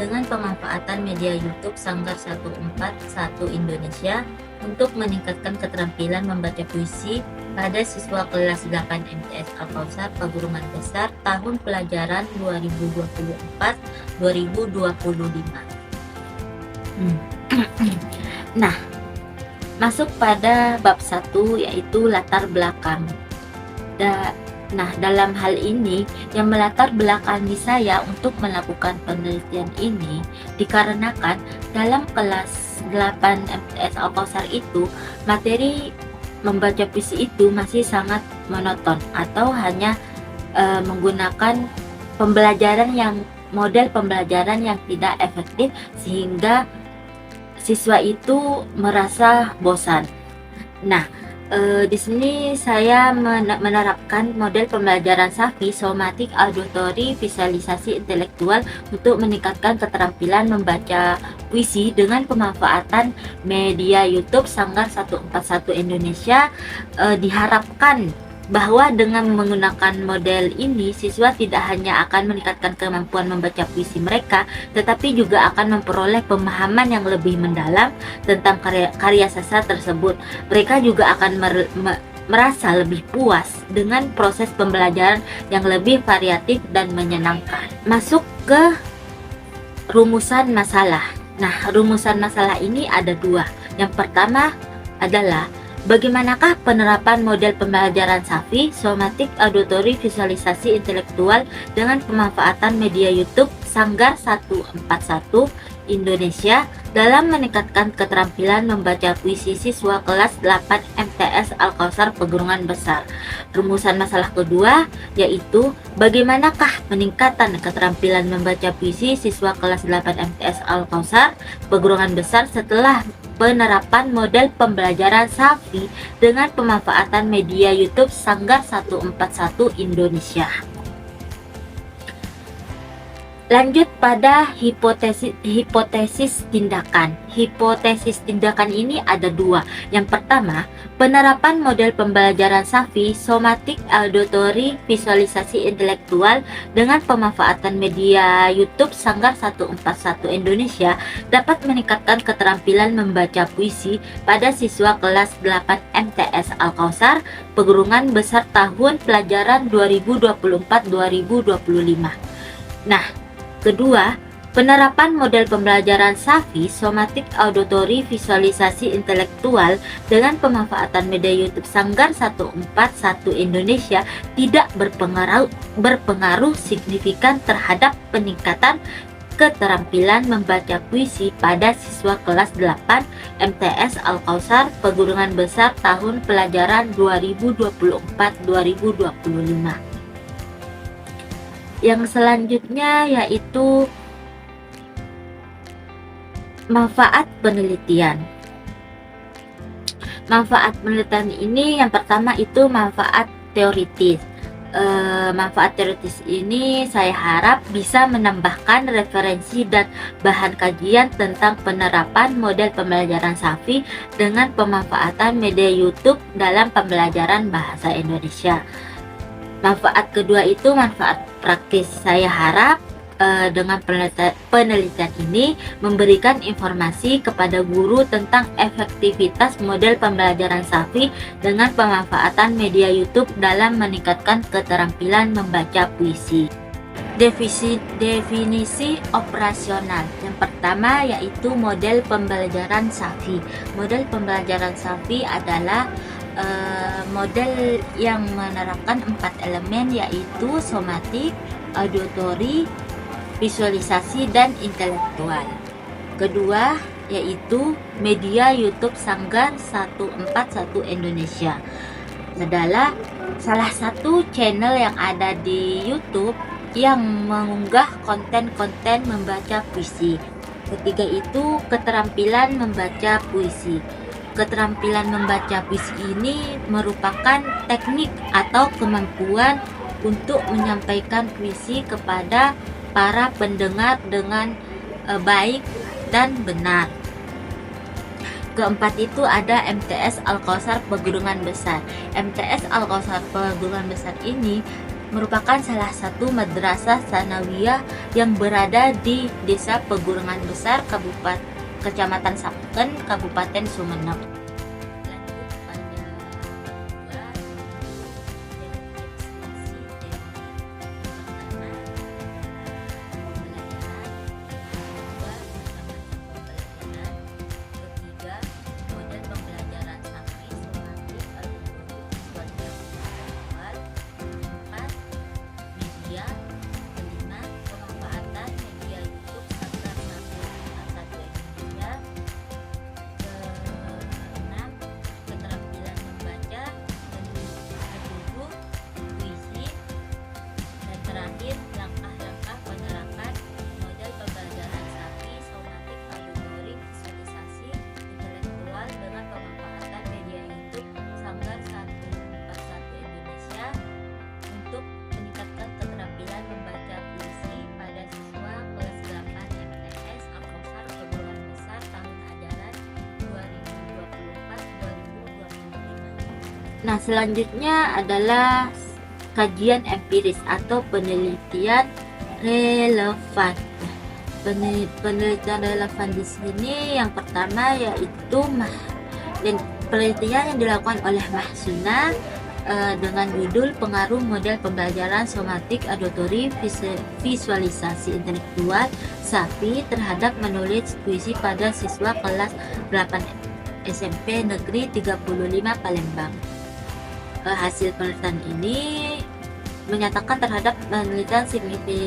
dengan pemanfaatan media YouTube Sanggar 141 Indonesia untuk meningkatkan keterampilan membaca puisi pada siswa kelas 8 MTS Al-Kausar Pegunungan Besar tahun pelajaran 2024-2025. Nah, masuk pada bab 1 yaitu latar belakang. Nah, dalam hal ini yang melatar belakangi saya untuk melakukan penelitian ini dikarenakan dalam kelas 8 MTS Al-Kausar itu materi membaca puisi itu masih sangat monoton atau hanya menggunakan model pembelajaran yang tidak efektif sehingga siswa itu merasa bosan. Nah, di sini saya menerapkan model pembelajaran SAFI, somatik, auditory, visualisasi intelektual untuk meningkatkan keterampilan membaca puisi dengan pemanfaatan media YouTube Sanggar 141 Indonesia. Diharapkan bahwa dengan menggunakan model ini, siswa tidak hanya akan meningkatkan kemampuan membaca puisi mereka, tetapi juga akan memperoleh pemahaman yang lebih mendalam tentang karya sastra tersebut. Mereka juga akan merasa lebih puas dengan proses pembelajaran yang lebih variatif dan menyenangkan. Masuk ke rumusan masalah. Nah, rumusan masalah ini ada dua. Yang pertama adalah bagaimanakah penerapan model pembelajaran SAFI, somatik, auditory, visualisasi intelektual dengan pemanfaatan media YouTube Sanggar 141 Indonesia dalam meningkatkan keterampilan membaca puisi siswa kelas 8 MTS Al-Kausar Pegunungan Besar. Rumusan masalah kedua yaitu bagaimanakah peningkatan keterampilan membaca puisi siswa kelas 8 MTS Al-Kausar Pegunungan Besar setelah penerapan model pembelajaran SAFI dengan pemanfaatan media YouTube Sanggar 141 Indonesia. Lanjut pada hipotesis tindakan. Hipotesis tindakan ini ada dua. Yang pertama, penerapan model pembelajaran SAFI, somatik, auditory, visualisasi intelektual dengan pemanfaatan media YouTube Sanggar 141 Indonesia dapat meningkatkan keterampilan membaca puisi pada siswa kelas 8 MTS Al-Kausar Pegunungan Besar tahun pelajaran 2024-2025. Nah, kedua, penerapan model pembelajaran SAFI, somatik, auditory, visualisasi intelektual dengan pemanfaatan media YouTube Sanggar 141 Indonesia tidak berpengaruh signifikan terhadap peningkatan keterampilan membaca puisi pada siswa kelas 8 MTS Al-Kausar Pegunungan Besar tahun pelajaran 2024-2025. Yang selanjutnya yaitu manfaat penelitian. Manfaat penelitian ini yang pertama itu manfaat teoritis. Manfaat teoritis ini saya harap bisa menambahkan referensi dan bahan kajian tentang penerapan model pembelajaran SAFI dengan pemanfaatan media YouTube dalam pembelajaran bahasa Indonesia. Manfaat kedua itu manfaat praktis. Saya harap dengan penelitian ini memberikan informasi kepada guru tentang efektivitas model pembelajaran SAFI dengan pemanfaatan media YouTube dalam meningkatkan keterampilan membaca puisi. Definisi operasional. Yang pertama yaitu model pembelajaran SAFI. Model pembelajaran SAFI adalah model yang menerapkan 4 elemen yaitu somatik, auditory, visualisasi, dan intelektual. Kedua yaitu media YouTube Sanggar 141 Indonesia adalah salah satu channel yang ada di YouTube yang mengunggah konten-konten membaca puisi. Ketiga itu keterampilan membaca puisi. Keterampilan membaca puisi ini merupakan teknik atau kemampuan untuk menyampaikan puisi kepada para pendengar dengan baik dan benar. Keempat itu ada MTS Al-Kausar Pegunungan Besar. MTS Al-Kausar Pegunungan Besar ini merupakan salah satu madrasah sanawiyah yang berada di Desa Pegunungan Besar, Kecamatan Saken, Kabupaten Sumeneb. Lanjut pada kedua, ketiga, model pembelajaran sapi somatik empat, media, kelima, pemanfaatan media YouTube serta satu Indonesia, keenam, keterampilan membaca, ketujuh, puisi, dan terakhir langkah-langkah penerapan model pembelajaran sapi somatik auditorik visualisasi intelektual dengan pemanfaatan media YouTube Sanggar 141 Indonesia untuk meningkatkan keterampilan membaca puisi pada siswa kelas 8 MTS Al-Kausar Pegunungan Besar tahun ajaran 2024-2025. Nah, selanjutnya adalah kajian empiris atau penelitian relevan. Penelitian relevan di sini yang pertama yaitu penelitian yang dilakukan oleh Mahsuna dengan judul pengaruh model pembelajaran somatik auditory visualisasi intelektual sapi terhadap menulis puisi pada siswa kelas 8 SMP Negeri 35 Palembang. Hasil penelitian ini menyatakan terhadap penelitian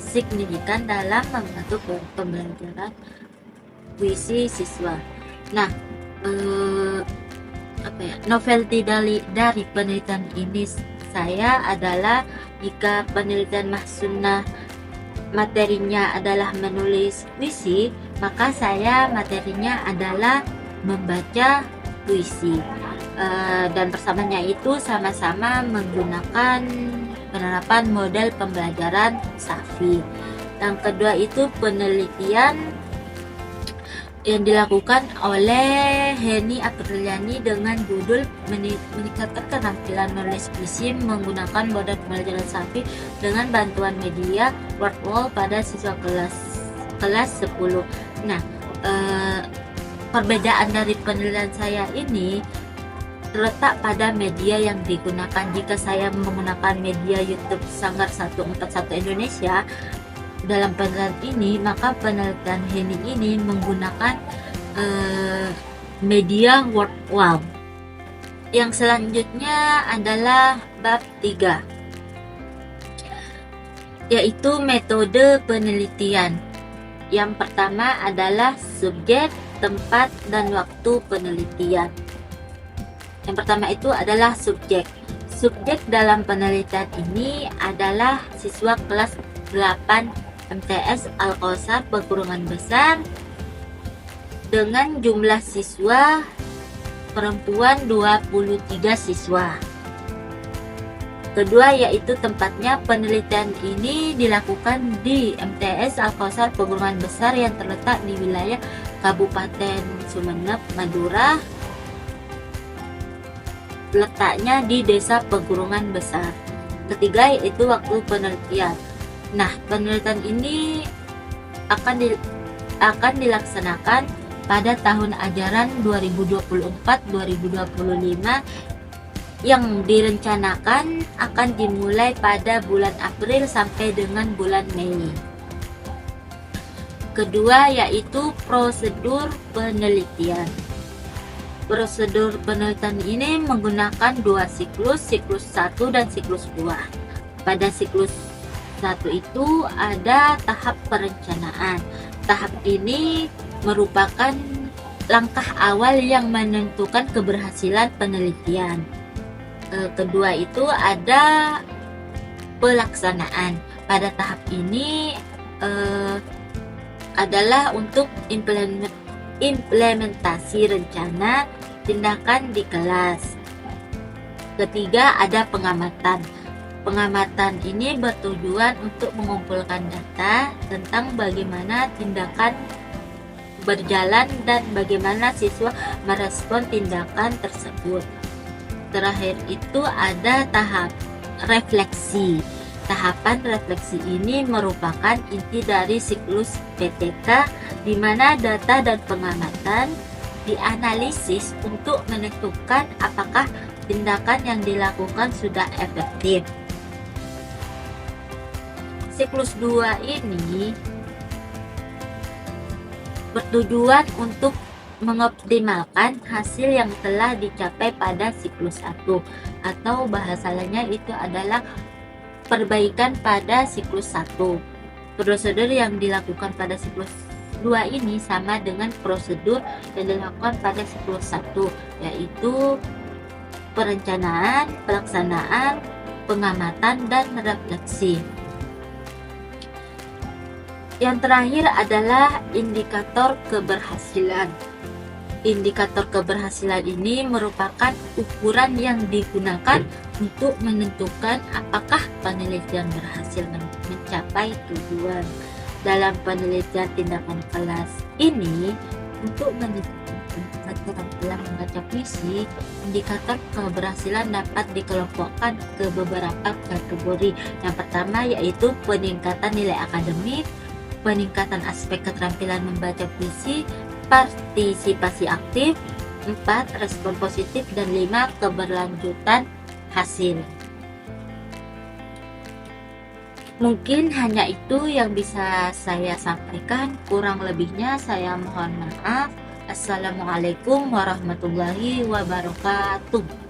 signifikan dalam membentuk pembelajaran puisi siswa. Nah, novelty dari penelitian ini saya adalah jika penelitian Mahsuna materinya adalah menulis puisi, maka saya materinya adalah membaca puisi. Dan bersamanya itu sama-sama menggunakan penerapan model pembelajaran SAFI. Yang kedua itu penelitian yang dilakukan oleh Heni Apriliani dengan judul meningkatkan keterampilan menulis puisi menggunakan model pembelajaran SAFI dengan bantuan media Wordwall pada siswa kelas 10. Nah, perbedaan dari penelitian saya ini terletak pada media yang digunakan. Jika saya menggunakan media YouTube Sanggar 141 Indonesia dalam penelitian ini, maka penelitian Heni ini menggunakan media Wordwall. Yang selanjutnya adalah bab 3, yaitu metode penelitian. Yang pertama adalah subjek, tempat, dan waktu penelitian. Yang pertama itu adalah subjek. Subjek dalam penelitian ini adalah siswa kelas 8 MTS Al-Kausar Pegunungan Besar dengan jumlah siswa perempuan 23 siswa. Kedua yaitu tempatnya. Penelitian ini dilakukan di MTS Al-Kausar Pegunungan Besar yang terletak di wilayah Kabupaten Sumeneb, Madura. Letaknya di Desa Pegunungan Besar. Ketiga yaitu waktu penelitian. Nah, penelitian ini akan dilaksanakan pada tahun ajaran 2024-2025 yang direncanakan akan dimulai pada bulan April sampai dengan bulan Mei. Kedua yaitu prosedur penelitian. Prosedur penelitian ini menggunakan dua siklus 1 dan siklus 2. Pada siklus 1 itu ada tahap perencanaan. Tahap ini merupakan langkah awal yang menentukan keberhasilan penelitian. Kedua itu ada pelaksanaan. Pada tahap ini adalah untuk implementasi rencana tindakan di kelas. Ketiga ada pengamatan. Pengamatan ini bertujuan untuk mengumpulkan data tentang bagaimana tindakan berjalan dan bagaimana siswa merespon tindakan tersebut. Terakhir itu ada tahap refleksi. Tahapan refleksi ini merupakan inti dari siklus PTK, di mana data dan pengamatan dianalisis untuk menentukan apakah tindakan yang dilakukan sudah efektif. Siklus 2 ini bertujuan untuk mengoptimalkan hasil yang telah dicapai pada siklus 1, atau bahasa lainnya itu adalah perbaikan pada siklus 1. Prosedur yang dilakukan pada siklus 2 ini sama dengan prosedur yang dilakukan pada siklus 1, yaitu perencanaan, pelaksanaan, pengamatan, dan refleksi. Yang terakhir adalah indikator keberhasilan. Indikator keberhasilan ini merupakan ukuran yang digunakan untuk menentukan apakah penelitian berhasil mencapai tujuan. Dalam penelitian tindakan kelas ini, untuk menentukan keterampilan membaca puisi, indikator keberhasilan dapat dikelompokkan ke beberapa kategori. Yang pertama yaitu peningkatan nilai akademik, peningkatan aspek keterampilan membaca puisi, partisipasi aktif, 4 respon positif, dan 5 keberlanjutan hasil. Mungkin hanya itu yang bisa saya sampaikan, kurang lebihnya saya mohon maaf. Assalamualaikum warahmatullahi wabarakatuh.